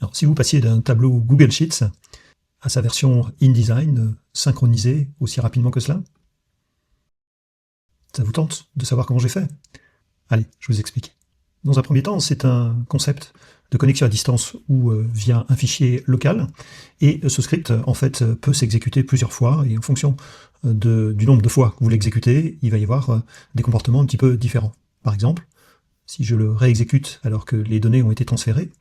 Alors, si vous passiez d'un tableau Google Sheets à sa version InDesign, synchronisée aussi rapidement que cela, ça vous tente de savoir comment j'ai fait? Allez, je vous explique. Dans un premier temps, c'est un concept de connexion à distance ou via un fichier local, et ce script, en fait, peut s'exécuter plusieurs fois, et en fonction du nombre de fois que vous l'exécutez, il va y avoir des comportements un petit peu différents. Par exemple, si je le réexécute alors que les données ont été transférées,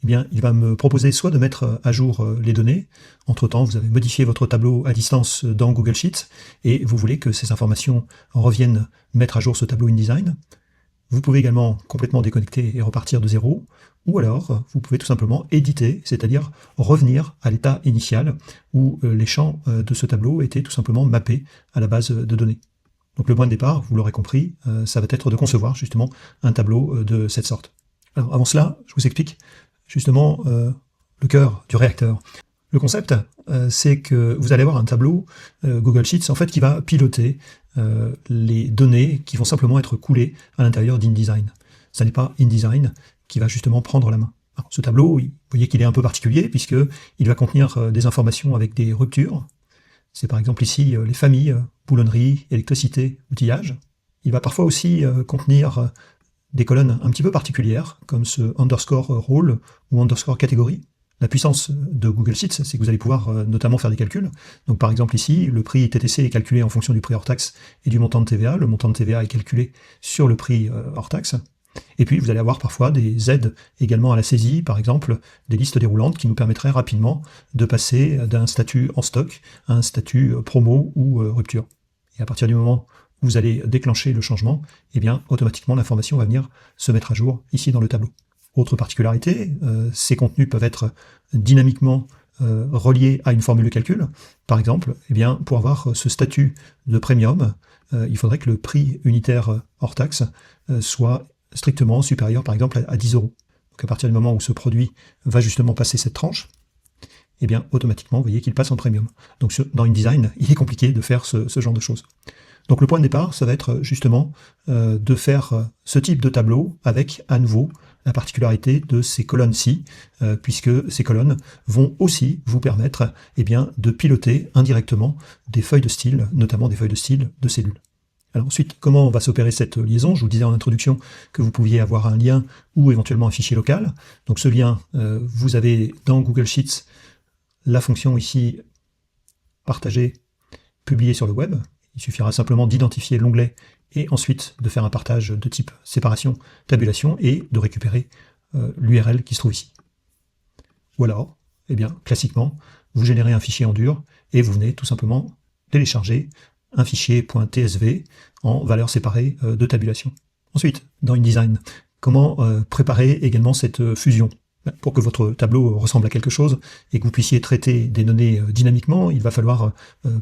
eh bien, il va me proposer soit de mettre à jour les données. Entre-temps, vous avez modifié votre tableau à distance dans Google Sheets, et vous voulez que ces informations reviennent mettre à jour ce tableau InDesign. Vous pouvez également complètement déconnecter et repartir de zéro, ou alors vous pouvez tout simplement éditer, c'est-à-dire revenir à l'état initial où les champs de ce tableau étaient tout simplement mappés à la base de données. Donc le point de départ, vous l'aurez compris, ça va être de concevoir justement un tableau de cette sorte. Alors avant cela, je vous explique justement le cœur du réacteur. Le concept, c'est que vous allez avoir un tableau Google Sheets en fait qui va piloter les données qui vont simplement être coulées à l'intérieur d'InDesign. Ce n'est pas InDesign qui va justement prendre la main. Alors, ce tableau, vous voyez qu'il est un peu particulier puisqu'il va contenir des informations avec des ruptures. C'est par exemple ici les familles, boulonnerie, électricité, outillage. Il va parfois aussi contenir des colonnes un petit peu particulières, comme ce underscore role ou underscore catégorie. La puissance de Google Sheets, c'est que vous allez pouvoir notamment faire des calculs. Donc par exemple ici, le prix TTC est calculé en fonction du prix hors taxe et du montant de TVA. Le montant de TVA est calculé sur le prix hors taxe. Et puis vous allez avoir parfois des aides également à la saisie, par exemple des listes déroulantes qui nous permettraient rapidement de passer d'un statut en stock à un statut promo ou rupture. Et à partir du moment où vous allez déclencher le changement, eh bien automatiquement l'information va venir se mettre à jour ici dans le tableau. Autre particularité, ces contenus peuvent être dynamiquement reliés à une formule de calcul. Par exemple, eh bien, pour avoir ce statut de premium, il faudrait que le prix unitaire hors taxe soit strictement supérieur, par exemple, à 10 €. Donc à partir du moment où ce produit va justement passer cette tranche, eh bien, automatiquement, vous voyez qu'il passe en premium. Donc dans InDesign, il est compliqué de faire ce genre de choses. Donc le point de départ, ça va être justement de faire ce type de tableau avec, à nouveau, la particularité de ces colonnes-ci, puisque ces colonnes vont aussi vous permettre eh bien, de piloter indirectement des feuilles de style, notamment des feuilles de style de cellules. Alors ensuite, comment va s'opérer cette liaison? Je vous disais en introduction que vous pouviez avoir un lien ou éventuellement un fichier local. Donc ce lien, vous avez dans Google Sheets la fonction ici « Partager, publier sur le web ». Il suffira simplement d'identifier l'onglet et ensuite de faire un partage de type séparation, tabulation et de récupérer l'URL qui se trouve ici. Ou alors, eh bien, classiquement, vous générez un fichier en dur et vous venez tout simplement télécharger un fichier .tsv en valeur séparée de tabulation. Ensuite, dans InDesign, comment préparer également cette fusion? Pour que votre tableau ressemble à quelque chose et que vous puissiez traiter des données dynamiquement, il va falloir,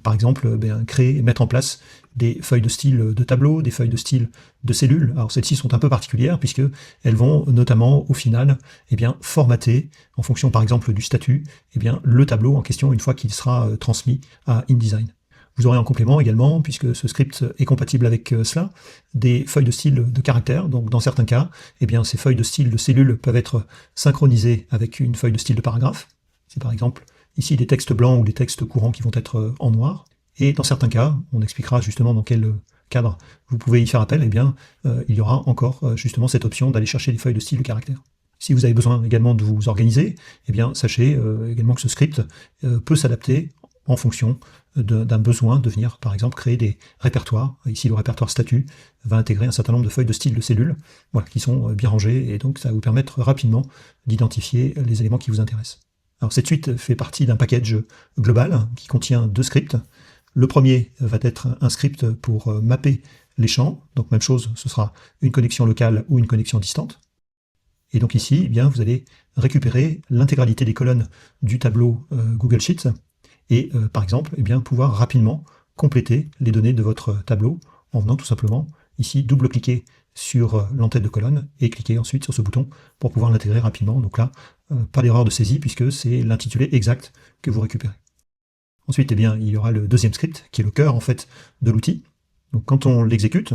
par exemple, créer et mettre en place des feuilles de style de tableau, des feuilles de style de cellules. Alors celles-ci sont un peu particulières puisqu'elles vont notamment, au final, eh bien, formater, en fonction par exemple du statut, eh bien, le tableau en question une fois qu'il sera transmis à InDesign. Vous aurez en complément également, puisque ce script est compatible avec cela, des feuilles de style de caractères. Donc dans certains cas, eh bien, ces feuilles de style de cellules peuvent être synchronisées avec une feuille de style de paragraphe. C'est par exemple ici des textes blancs ou des textes courants qui vont être en noir. Et dans certains cas, on expliquera justement dans quel cadre vous pouvez y faire appel, eh bien, il y aura encore justement cette option d'aller chercher des feuilles de style de caractères. Si vous avez besoin également de vous organiser, eh bien, sachez également que ce script peut s'adapter en fonction d'un besoin de venir, par exemple, créer des répertoires. Ici, le répertoire statut va intégrer un certain nombre de feuilles de style de cellules, voilà, qui sont bien rangées, et donc ça va vous permettre rapidement d'identifier les éléments qui vous intéressent. Alors cette suite fait partie d'un package global qui contient 2 scripts. Le premier va être un script pour mapper les champs, donc même chose, ce sera une connexion locale ou une connexion distante. Et donc ici, eh bien, vous allez récupérer l'intégralité des colonnes du tableau Google Sheets, et par exemple, eh bien, pouvoir rapidement compléter les données de votre tableau en venant tout simplement ici double-cliquer sur l'entête de colonne et cliquer ensuite sur ce bouton pour pouvoir l'intégrer rapidement. Donc là, pas d'erreur de saisie puisque c'est l'intitulé exact que vous récupérez. Ensuite, eh bien, il y aura le deuxième script qui est le cœur en fait de l'outil. Donc quand on l'exécute,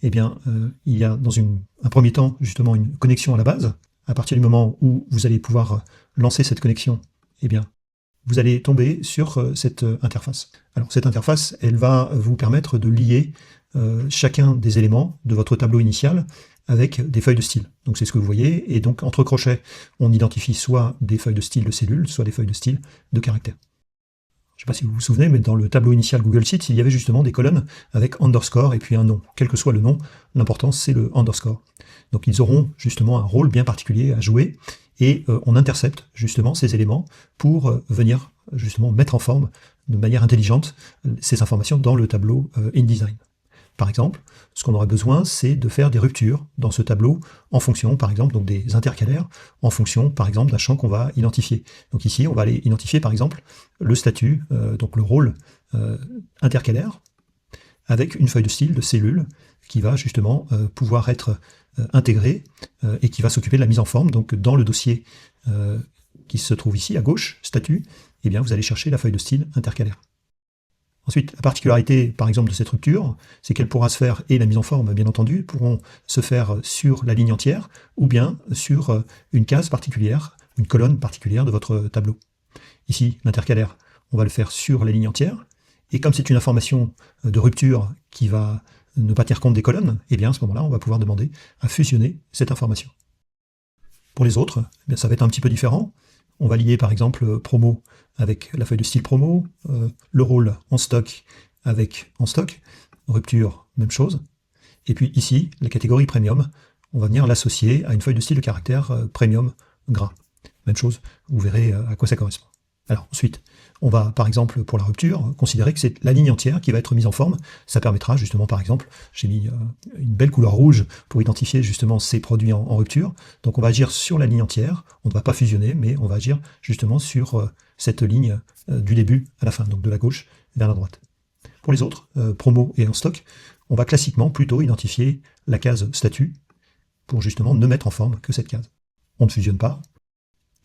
eh bien, il y a dans un premier temps justement une connexion à la base à partir du moment où vous allez pouvoir lancer cette connexion, eh bien, vous allez tomber sur cette interface. Alors cette interface, elle va vous permettre de lier chacun des éléments de votre tableau initial avec des feuilles de style. Donc c'est ce que vous voyez, et donc entre crochets, on identifie soit des feuilles de style de cellules, soit des feuilles de style de caractères. Je ne sais pas si vous vous souvenez, mais dans le tableau initial Google Sheets, il y avait justement des colonnes avec underscore et puis un nom. Quel que soit le nom, l'important c'est le underscore. Donc ils auront justement un rôle bien particulier à jouer, et on intercepte justement ces éléments pour venir justement mettre en forme de manière intelligente ces informations dans le tableau InDesign. Par exemple, ce qu'on aura besoin, c'est de faire des ruptures dans ce tableau en fonction, par exemple, donc des intercalaires, en fonction, par exemple, d'un champ qu'on va identifier. Donc ici, on va aller identifier, par exemple, le statut, donc le rôle intercalaire, avec une feuille de style de cellule qui va justement pouvoir être intégrée et qui va s'occuper de la mise en forme. Donc dans le dossier qui se trouve ici, à gauche, statut, eh bien vous allez chercher la feuille de style intercalaire. Ensuite, la particularité, par exemple, de cette rupture, c'est qu'elle pourra se faire, et la mise en forme, bien entendu, pourront se faire sur la ligne entière, ou bien sur une case particulière, une colonne particulière de votre tableau. Ici, l'intercalaire, on va le faire sur la ligne entière, et comme c'est une information de rupture qui va ne pas tenir compte des colonnes, eh bien à ce moment-là, on va pouvoir demander à fusionner cette information. Pour les autres, eh bien, ça va être un petit peu différent. On va lier par exemple promo avec la feuille de style promo, le rôle en stock avec en stock, rupture, même chose. Et puis ici, la catégorie premium, on va venir l'associer à une feuille de style de caractère premium gras. Même chose, vous verrez à quoi ça correspond. Alors ensuite, on va par exemple pour la rupture considérer que c'est la ligne entière qui va être mise en forme. Ça permettra justement par exemple, j'ai mis une belle couleur rouge pour identifier justement ces produits en rupture. Donc on va agir sur la ligne entière, on ne va pas fusionner, mais on va agir justement sur cette ligne du début à la fin, donc de la gauche vers la droite. Pour les autres, promo et en stock, on va classiquement plutôt identifier la case statut pour justement ne mettre en forme que cette case. On ne fusionne pas.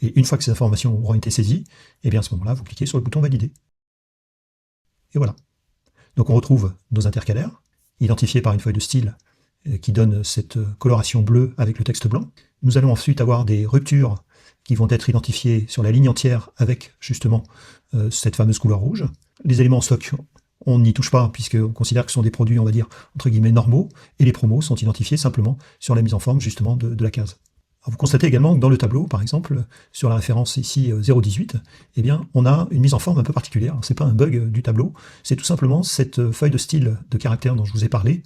Et une fois que ces informations auront été saisies, eh bien à ce moment-là, vous cliquez sur le bouton Valider. Et voilà. Donc on retrouve nos intercalaires, identifiés par une feuille de style qui donne cette coloration bleue avec le texte blanc. Nous allons ensuite avoir des ruptures qui vont être identifiées sur la ligne entière avec justement cette fameuse couleur rouge. Les éléments en stock, on n'y touche pas puisqu'on considère que ce sont des produits, on va dire, entre guillemets normaux, et les promos sont identifiés simplement sur la mise en forme justement de la case. Alors vous constatez également que dans le tableau, par exemple, sur la référence ici 018, eh bien, on a une mise en forme un peu particulière. Ce n'est pas un bug du tableau, c'est tout simplement cette feuille de style de caractère dont je vous ai parlé,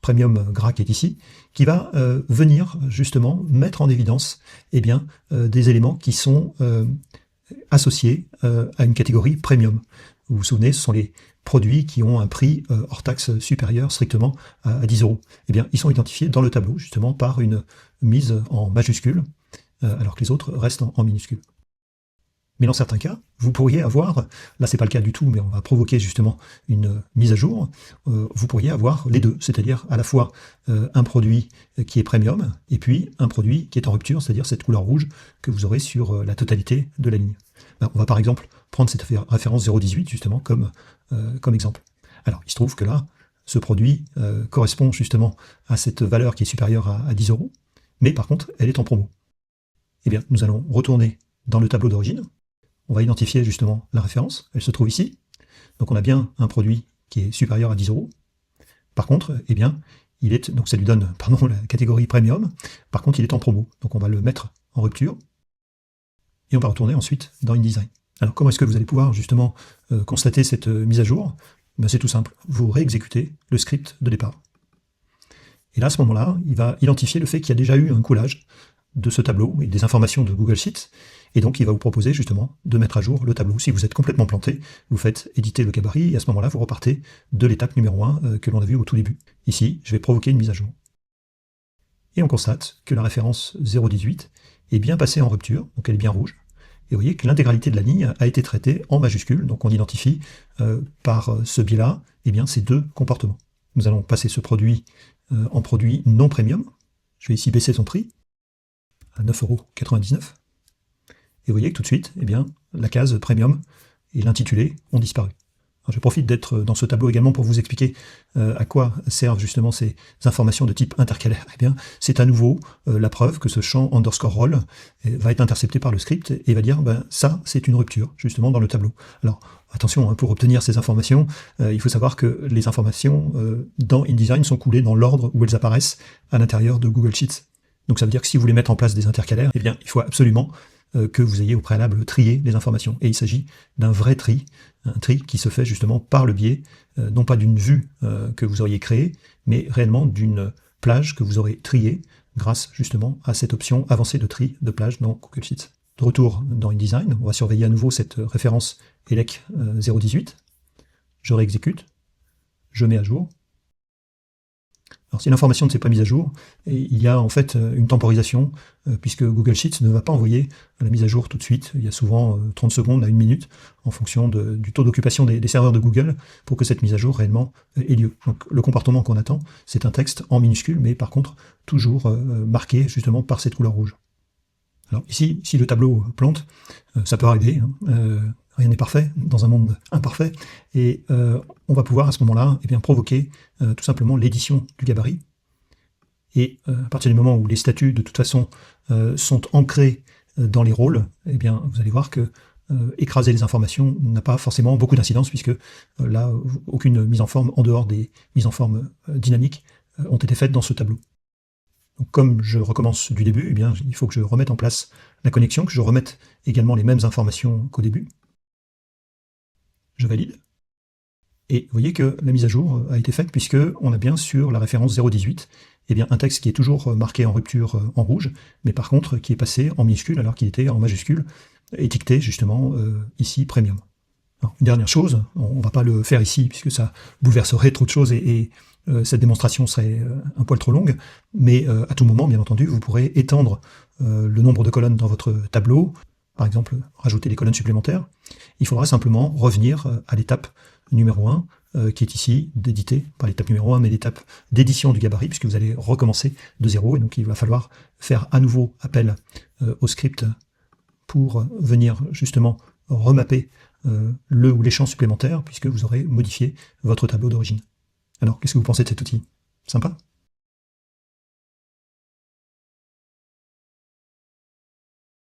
Premium Gras qui est ici, qui va venir justement mettre en évidence eh bien, des éléments qui sont associés à une catégorie Premium. Vous vous souvenez, ce sont les produits qui ont un prix hors taxe supérieur strictement à 10 €. Eh bien, ils sont identifiés dans le tableau, justement, par une mise en majuscule, alors que les autres restent en minuscule. Mais dans certains cas, vous pourriez avoir, là c'est pas le cas du tout, mais on va provoquer justement une mise à jour, vous pourriez avoir les deux, c'est-à-dire à la fois un produit qui est premium, et puis un produit qui est en rupture, c'est-à-dire cette couleur rouge que vous aurez sur la totalité de la ligne. On va par exemple prendre cette référence 018 justement comme exemple. Alors il se trouve que là, ce produit correspond justement à cette valeur qui est supérieure à 10 €, mais par contre elle est en promo. Eh bien nous allons retourner dans le tableau d'origine, on va identifier justement la référence, elle se trouve ici, donc on a bien un produit qui est supérieur à 10 €. Par contre, eh bien, donc ça lui donne la catégorie premium, par contre il est en promo, donc on va le mettre en rupture, et on va retourner ensuite dans InDesign. Alors comment est-ce que vous allez pouvoir justement constater cette mise à jour? C'est tout simple, vous réexécutez le script de départ. Et là, à ce moment-là, il va identifier le fait qu'il y a déjà eu un coulage de ce tableau et des informations de Google Sheets, et donc il va vous proposer justement de mettre à jour le tableau. Si vous êtes complètement planté, vous faites éditer le gabarit, et à ce moment-là, vous repartez de l'étape numéro 1 que l'on a vue au tout début. Ici, je vais provoquer une mise à jour. Et on constate que la référence 018 est bien passée en rupture, donc elle est bien rouge, et vous voyez que l'intégralité de la ligne a été traitée en majuscule, donc on identifie par ce biais-là eh bien, ces deux comportements. Nous allons passer ce produit en produit non premium, je vais ici baisser son prix, à 9,99 €. Et vous voyez que tout de suite, eh bien, la case premium et l'intitulé ont disparu. Je profite d'être dans ce tableau également pour vous expliquer à quoi servent justement ces informations de type intercalaire. Eh bien, c'est à nouveau la preuve que ce champ underscore roll va être intercepté par le script et va dire ça, c'est une rupture justement dans le tableau. Alors attention, pour obtenir ces informations, il faut savoir que les informations dans InDesign sont coulées dans l'ordre où elles apparaissent à l'intérieur de Google Sheets. Donc ça veut dire que si vous voulez mettre en place des intercalaires, eh bien, il faut absolument que vous ayez au préalable trié les informations. Et il s'agit d'un vrai tri, un tri qui se fait justement par le biais, non pas d'une vue que vous auriez créée, mais réellement d'une plage que vous aurez triée grâce justement à cette option avancée de tri de plage dans Google Sheets. De retour dans InDesign, on va surveiller à nouveau cette référence ELEC 018. Je réexécute, je mets à jour. Alors si l'information ne s'est pas mise à jour, il y a en fait une temporisation, puisque Google Sheets ne va pas envoyer la mise à jour tout de suite. Il y a souvent 30 secondes à 1 minute, en fonction du taux d'occupation des serveurs de Google, pour que cette mise à jour réellement ait lieu. Donc le comportement qu'on attend, c'est un texte en minuscule, mais par contre toujours marqué justement par cette couleur rouge. Alors ici, si le tableau plante, ça peut arriver, rien n'est parfait dans un monde imparfait, et on va pouvoir à ce moment-là provoquer tout simplement l'édition du gabarit. Et à partir du moment où les statuts de toute façon sont ancrés dans les rôles, vous allez voir que écraser les informations n'a pas forcément beaucoup d'incidence, puisque là, aucune mise en forme en dehors des mises en forme dynamiques ont été faites dans ce tableau. Donc, comme je recommence du début, il faut que je remette en place la connexion, que je remette également les mêmes informations qu'au début. Je valide. Et vous voyez que la mise à jour a été faite puisqu'on a bien sur la référence 018 un texte qui est toujours marqué en rupture en rouge, mais par contre qui est passé en minuscule alors qu'il était en majuscule, étiqueté justement ici Premium. Alors, une dernière chose, on ne va pas le faire ici puisque ça bouleverserait trop de choses et cette démonstration serait un poil trop longue, mais à tout moment, bien entendu, vous pourrez étendre le nombre de colonnes dans votre tableau, par exemple rajouter des colonnes supplémentaires. Il faudra simplement revenir à l'étape numéro 1, qui est ici d'éditer, pas l'étape numéro 1, mais l'étape d'édition du gabarit, puisque vous allez recommencer de zéro, et donc il va falloir faire à nouveau appel au script pour venir justement remapper le ou les champs supplémentaires, puisque vous aurez modifié votre tableau d'origine. Alors, qu'est-ce que vous pensez de cet outil? Sympa?